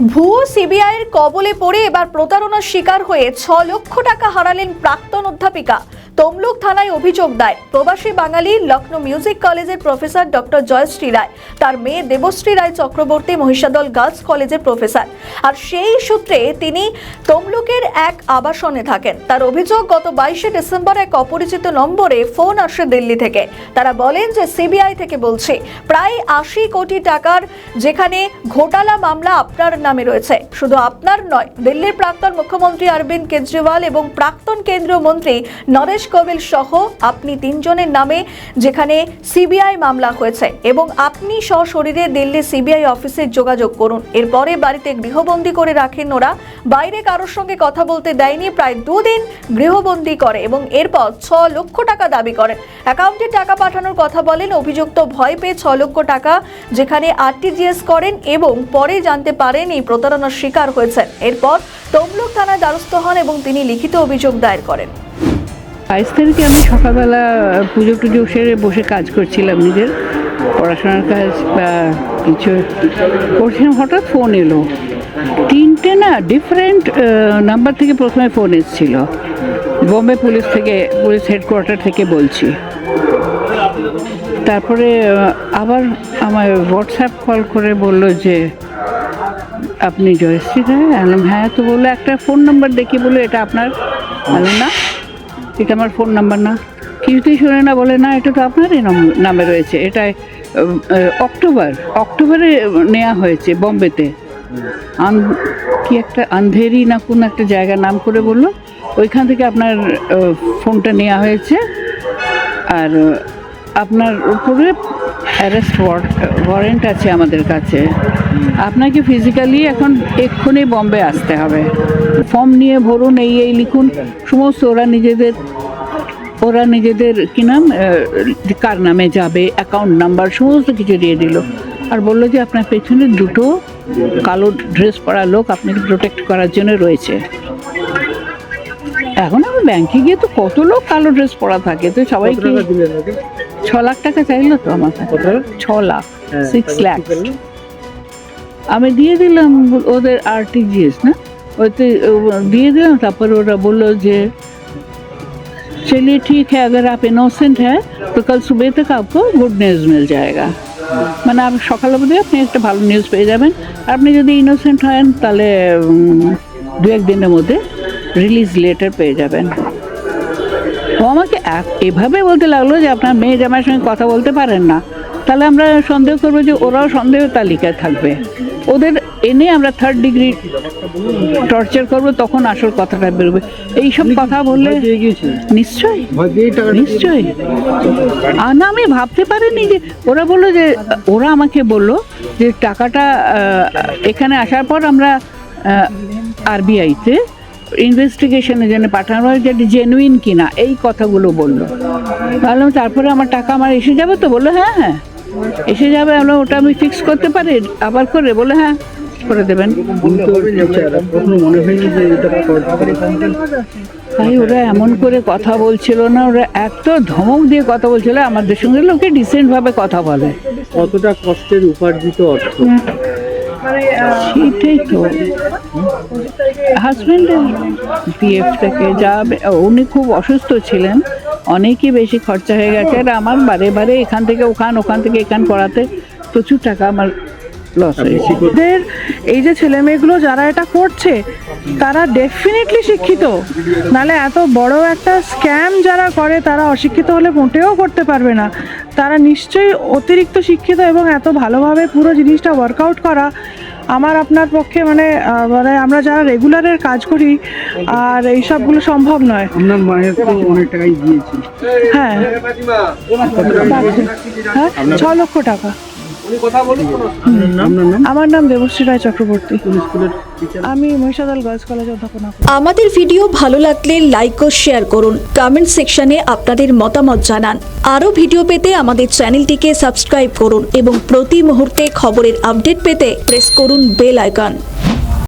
ভুয়ো সিবিআইয়ের কবলে পড়ে এবার প্রতারণার শিকার হয়ে 6 লক্ষ টাকা হারালেন প্রাক্তন অধ্যাপিকা। তমলুক থানায় অভিযোগ দায়ের। প্রবাসী বাঙালি লখনৌ মিউজিক কলেজের প্রফেসর ডক্টর জয়শ্রী রায়, তার মেয়ে দেবশ্রী রায় চক্রবর্তী মহিষাদল গার্লস কলেজের প্রফেসর, আর সেই সূত্রে তিনি তমলুকের এক আবাসনে থাকেন। তার অভিযোগ, গত 22শে ডিসেম্বর এক অপরিচিত নম্বরে ফোন আসে দিল্লি থেকে। তারা বলেন যে সিবিআই থেকে বলছে প্রায় 80 কোটি টাকার যেখানে ঘোটালা মামলা আপনার নামে রয়েছে। শুধু আপনার নয়, দিল্লির প্রাক্তন মুখ্যমন্ত্রী অরবিন্দ কেজরিওয়াল এবং প্রাক্তন কেন্দ্রীয় মন্ত্রী নরেশ গোয়েল সহ আপনি 3 জনের নামে যেখানে সিবিআই মামলা হয়েছে এবং আপনি সশরীরে দিল্লি সিবিআই অফিসে যোগাযোগ করুন। এরপরে বাড়িতে গৃহবন্দী করে রাখেন ওরা, বাইরে কারোর সঙ্গে কথা বলতে দেয়নি। প্রায় 2 দিন গৃহবন্দী করে এবং এরপর 6 লক্ষ টাকা দাবি করেন। অ্যাকাউন্টে টাকা পাঠানোর কথা বলেন। অভিযুক্ত ভয় পেয়ে 6 লক্ষ টাকা যেখানে আরটিজিএস করেন এবং পরে জানতে পারেন এই প্রতারণার শিকার হয়েছেন। এরপর তমলুক থানায় দ্বারস্থ হন এবং তিনি লিখিত অভিযোগ দায়ের করেন। 22 তারিখে আমি সকালবেলা পুজো টুজো সেরে বসে কাজ করছিলাম, নিজের পড়াশোনার কাজ বা কিছু করছিলাম। হঠাৎ ফোন এলো, 3টে না ডিফারেন্ট নাম্বার থেকে প্রথমে ফোন এসেছিল। বম্বে পুলিশ থেকে, পুলিশ হেডকোয়ার্টার থেকে বলছি। তারপরে আবার আমার হোয়াটসঅ্যাপ কল করে বলল যে আপনি জয়শ্রী রায়? বললাম হ্যাঁ। তো বললো একটা ফোন নাম্বার দেখি, বললো এটা আপনার। বললাম না, এটা আমার ফোন নাম্বার না। কিছুতেই শুনে না, বলে না এটা তো আপনারই নামে রয়েছে। এটা অক্টোবরে নেওয়া হয়েছে বম্বেতে, কি একটা আন্ধেরি না কোন একটা জায়গার নাম করে বললো, ওইখান থেকে আপনার ফোনটা নেওয়া হয়েছে। আর আপনার উপরে অ্যারেস্ট ওয়ারেন্ট আছে আমাদের কাছে। আপনাকে ফিজিক্যালি এখন এক্ষুনি বম্বে আসতে হবে। ফর্ম নিয়ে ভরুন, এই লিখুন সমস্ত। ওরা নিজেদের কি নাম, কার নামে যাবে, অ্যাকাউন্ট নাম্বার সমস্ত কিছু দিয়ে দিল। আর বললো যে আপনার পেছনে 2টো কালো ড্রেস পরা লোক আপনাকে প্রোটেক্ট করার জন্য রয়েছে। এখন আমি ব্যাংকে গিয়ে তো কত লোক কালো ড্রেস পরা থাকে, তো সবাইকে 6 লাখ টাকা চাইলো তো আমার কাছে। 6 লাখ, 6 লাখ আমি দিয়ে দিলাম। ওদের আরটিজিএস না, ওতে দিয়ে দিলাম। তারপরে ওরা বললো যে चलिए ठीक है, अगर आप इनोसेंट है तो कल सुबह तक आपको गुड न्यूज़ मिल जाएगा। মানে আপনি সকালে বোধ আপনি একটা ভালো নিউজ পেয়ে যাবেন। আপনি যদি ইনোসেন্ট হন তাহলে 2-1 দিনের মধ্যে রিলিজ লেটার পেয়ে যাবেন। ও আমাকে এভাবে বলতে লাগলো যে আপনার মেয়ে জামাইয়ের সঙ্গে কথা বলতে পারেন না, তাহলে আমরা সন্দেহ করবো যে ওরাও সন্দেহ তালিকায় থাকবে। ওদের এনে আমরা 3rd ডিগ্রি টর্চার করবো, তখন আসল কথাটা বেরোবে। এইসব কথা বললে নিশ্চয়ই না, আমি ভাবতে পারিনি যে ওরা বললো যে, ওরা আমাকে বললো যে টাকাটা এখানে আসার পর আমরা আরবিআইতে ইনভেস্টিগেশনের জন্য পাঠানো, যেটা জেনুইন কিনা, এই কথাগুলো বললো। ভাবলাম তারপরে আমার টাকা আমার এসে যাবে তো? বললো হ্যাঁ হ্যাঁ এসে যাবে। আমরা ওটা আমি ফিক্স করতে পারি আবার করে? বলে হ্যাঁ করে দেবেন। তাই ওরা এমন করে কথা বলছিল না, ওরা এত ধমক দিয়ে কথা বলছিল। আমাদের সঙ্গে লোকে ডিসেন্টভাবে কথা বলে। কতটা কষ্টের উপার্জিত অর্থ, সেটাই তো। হাজব্যান্ডের পিএফ থেকে যা, উনি খুব অসুস্থ ছিলেন, অনেকই বেশি খরচা হয়ে গেছে। আর আমার বারে এখান থেকে ওখান থেকে এখান করাতে প্রচুর টাকা আমার লস হয়েছে। এই যে ছেলে মেয়েগুলো যারা এটা করছে তারা ডেফিনেটলি শিক্ষিত, নাহলে এত বড় একটা স্ক্যাম যারা করে তারা অশিক্ষিত হলে মোটেও করতে পারবে না। তারা নিশ্চয়ই অতিরিক্ত শিক্ষিত এবং এত ভালোভাবে পুরো জিনিসটা ওয়ার্কআউট করা আমার আপনার পক্ষে মানে আমরা যারা রেগুলারের কাজ করি আর এই সবগুলো সম্ভব নয়। আপনার মায়ের তো অনেক টাকাই দিয়েছি। হ্যাঁ, 6 লক্ষ টাকা। আমার নাম দেবশ্রী রায় চক্রবর্তী, আমি মহিষাদল গার্লস কলেজে অধ্যাপনা করি। আমাদের ভিডিও ভালো লাগলে লাইক ও শেয়ার করুন, কমেন্ট সেকশনে আপনাদের মতামত জানান। আরও ভিডিও পেতে আমাদের চ্যানেলটিকে সাবস্ক্রাইব করুন এবং প্রতি মুহূর্তে খবরের আপডেট পেতে প্রেস করুন বেল আইকন।